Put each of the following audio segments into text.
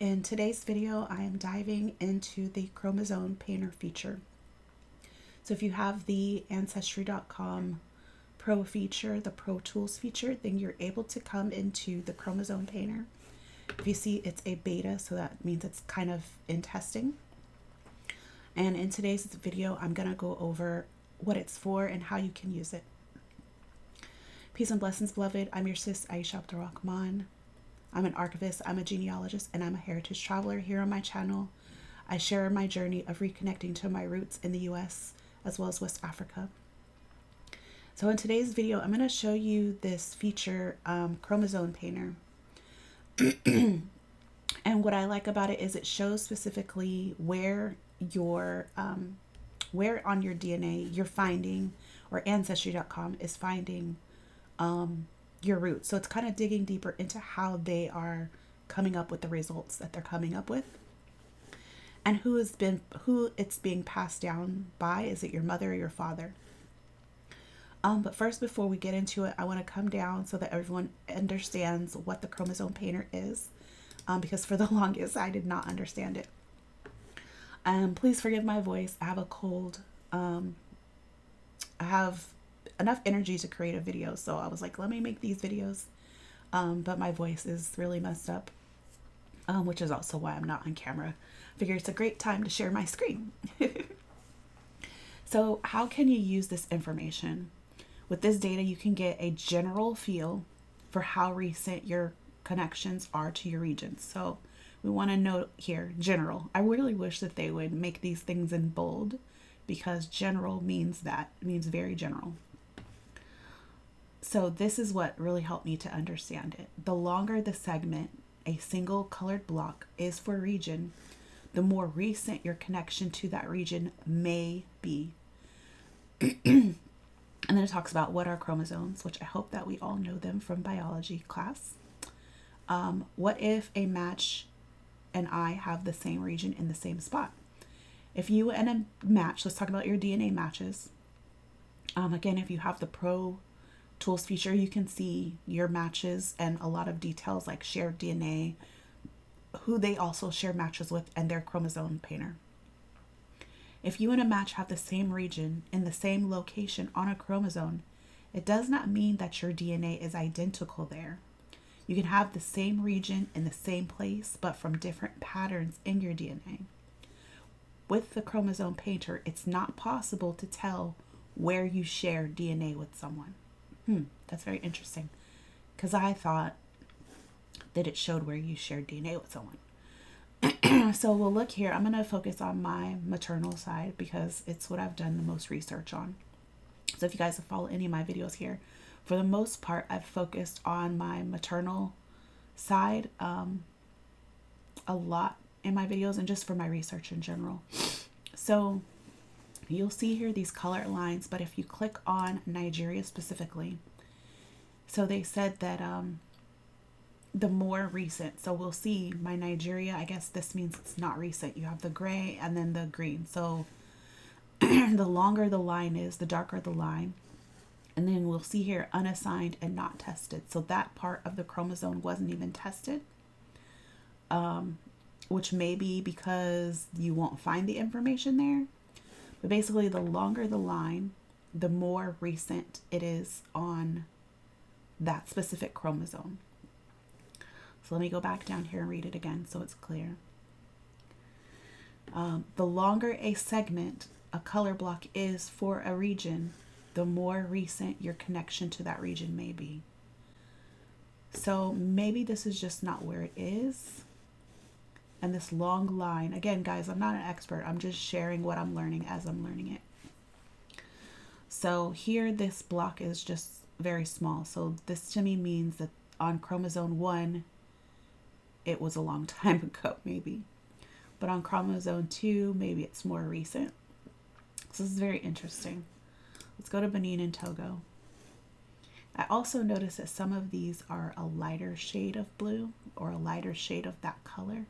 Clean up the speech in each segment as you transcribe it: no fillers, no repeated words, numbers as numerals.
In today's video, I am diving into the Chromosome Painter feature. So if you have the Ancestry.com Pro feature, the Pro Tools feature, then you're able to come into the Chromosome Painter. If you see, it's a beta, so that means it's kind of in testing. And in today's video, I'm going to go over what it's for and how you can use it. Peace and blessings, beloved. I'm your sis, Aisha Abdul Rahman. I'm an archivist, I'm a genealogist, and I'm a heritage traveler. Here on my channel, I share my journey of reconnecting to my roots in the US as well as West Africa. So in today's video, I'm going to show you this feature, Chromosome Painter. And what I like about it is it shows specifically where your where on your DNA you're finding, or Ancestry.com is finding your roots. So it's kind of digging deeper into how they are coming up with the results that they're coming up with, and who it's being passed down by. Is it your mother or your father? But first, before we get into it, I want to come down so that everyone understands what the Chromosome Painter is, because for the longest I did not understand it. Please forgive my voice. I have a cold. I have enough energy to create a video, so I was like, let me make these videos, but my voice is really messed up, which is also why I'm not on camera. I figure it's a great time to share my screen. So how can you use this information? With this data, you can get a general feel for how recent your connections are to your regions. So we want to note here, general. I really wish that they would make these things in bold, because general means very general. So this is what really helped me to understand it. The longer the segment, a single colored block, is for a region, the more recent your connection to that region may be. And then it talks about what are chromosomes, which I hope that we all know them from biology class. What if a match and I have the same region in the same spot? If you and a match, let's talk about your DNA matches. Again, if you have the Pro Tools feature, you can see your matches and a lot of details like shared DNA, who they also share matches with, and their chromosome painter. If you and a match have the same region in the same location on a chromosome, it does not mean that your DNA is identical there. You can have the same region in the same place, but from different patterns in your DNA. With the Chromosome Painter, it's not possible to tell where you share DNA with someone. That's very interesting, because I thought that it showed where you shared DNA with someone. So we'll look here. I'm going to focus on my maternal side because it's what I've done the most research on. So if you guys have followed any of my videos here, for the most part, I've focused on my maternal side a lot in my videos, and just for my research in general. So you'll see here these color lines, but if you click on Nigeria specifically, so they said that the more recent, so we'll see my Nigeria, I guess this means it's not recent. You have the gray and then the green. So the longer the line is, the darker the line. And then we'll see here unassigned and not tested. So that part of the chromosome wasn't even tested, which may be because you won't find the information there. But basically, the longer the line, the more recent it is on that specific chromosome. So let me go back down here and read it again so it's clear. The longer a segment, a color block, is for a region, the more recent your connection to that region may be. So maybe this is just not where it is. And this long line, again, guys, I'm not an expert. I'm just sharing what I'm learning as I'm learning it. So here, this block is just very small. So this to me means that on chromosome 1, it was a long time ago, maybe. But on chromosome 2, maybe it's more recent. So this is very interesting. Let's go to Benin and Togo. I also noticed that some of these are a lighter shade of blue, or a lighter shade of that color.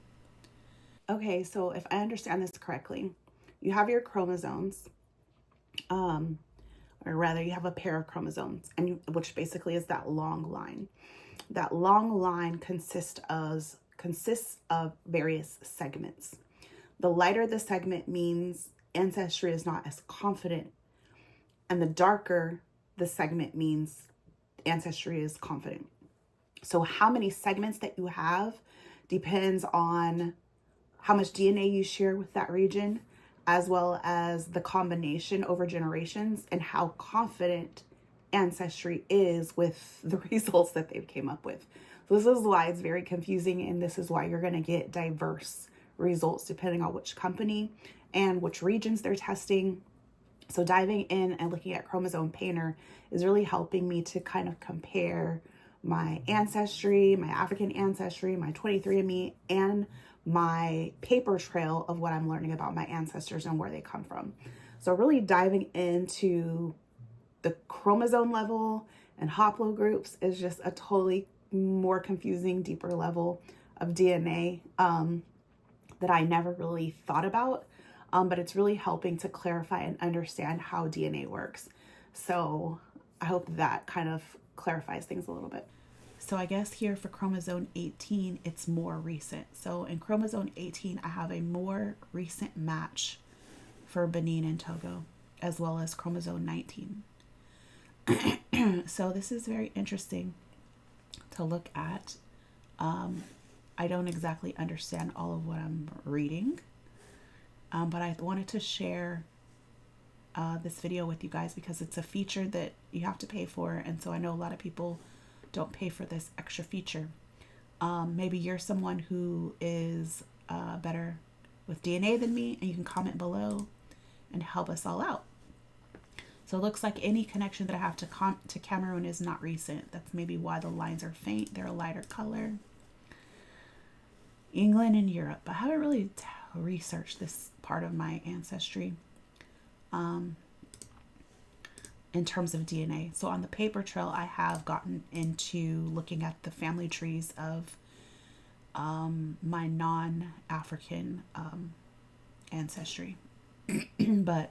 Okay, so if I understand this correctly, you have your chromosomes, or rather you have a pair of chromosomes, and which basically is that long line. That long line consists of consists of various segments. The lighter the segment means Ancestry is not as confident, and the darker the segment means Ancestry is confident. So how many segments that you have depends on how much DNA you share with that region, as well as the combination over generations and how confident Ancestry is with the results that they've came up with. So this is why it's very confusing, and this is why you're going to get diverse results depending on which company and which regions they're testing. So diving in and looking at Chromosome Painter is really helping me to kind of compare my ancestry, my African ancestry, my 23andMe, and my paper trail of what I'm learning about my ancestors and where they come from. So really diving into the chromosome level and haplogroups is just a totally more confusing, deeper level of DNA that I never really thought about. But it's really helping to clarify and understand how DNA works. So I hope that kind of clarifies things a little bit. So I guess here for chromosome 18, it's more recent. So in chromosome 18, I have a more recent match for Benin and Togo, as well as chromosome 19. So this is very interesting to look at. I don't exactly understand all of what I'm reading. But I wanted to share this video with you guys because it's a feature that you have to pay for. And so I know a lot of people don't pay for this extra feature. Maybe you're someone who is better with DNA than me, and you can comment below and help us all out. So it looks like any connection that I have to Cameroon is not recent. That's maybe why the lines are faint. They're a lighter color. England and Europe. I haven't really researched this part of my ancestry in terms of DNA. So on the paper trail, I have gotten into looking at the family trees of my non-African ancestry, but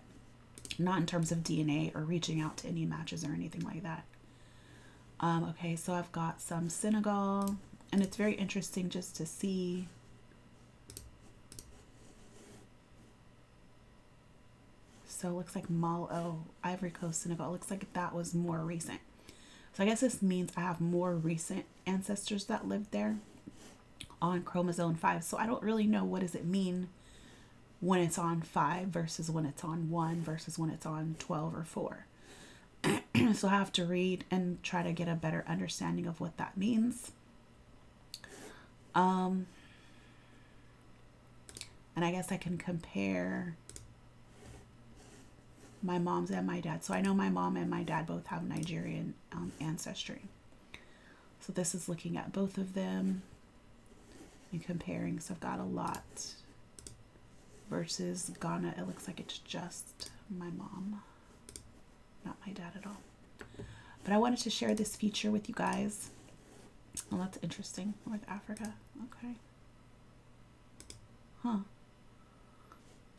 not in terms of DNA or reaching out to any matches or anything like that. Okay, so I've got some Senegal, and it's very interesting just to see so it looks like Ivory Coast, Senegal. It looks like that was more recent. So I guess this means I have more recent ancestors that lived there on chromosome 5. So I don't really know what does it mean when it's on 5 versus when it's on 1 versus when it's on 12 or 4. So I have to read and try to get a better understanding of what that means. And I guess I can compare my mom's and my dad. So I know my mom and my dad both have Nigerian ancestry. So this is looking at both of them and comparing. So I've got a lot versus Ghana. It looks like it's just my mom, not my dad at all. But I wanted to share this feature with you guys. Well, that's interesting. North Africa. Okay. Huh.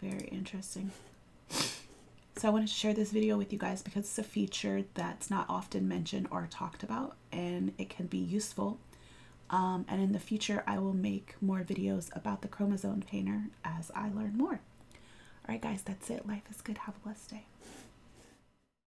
Very interesting. So I wanted to share this video with you guys because it's a feature that's not often mentioned or talked about, and it can be useful. And in the future, I will make more videos about the Chromosome Painter as I learn more. All right, guys, that's it. Life is good. Have a blessed day.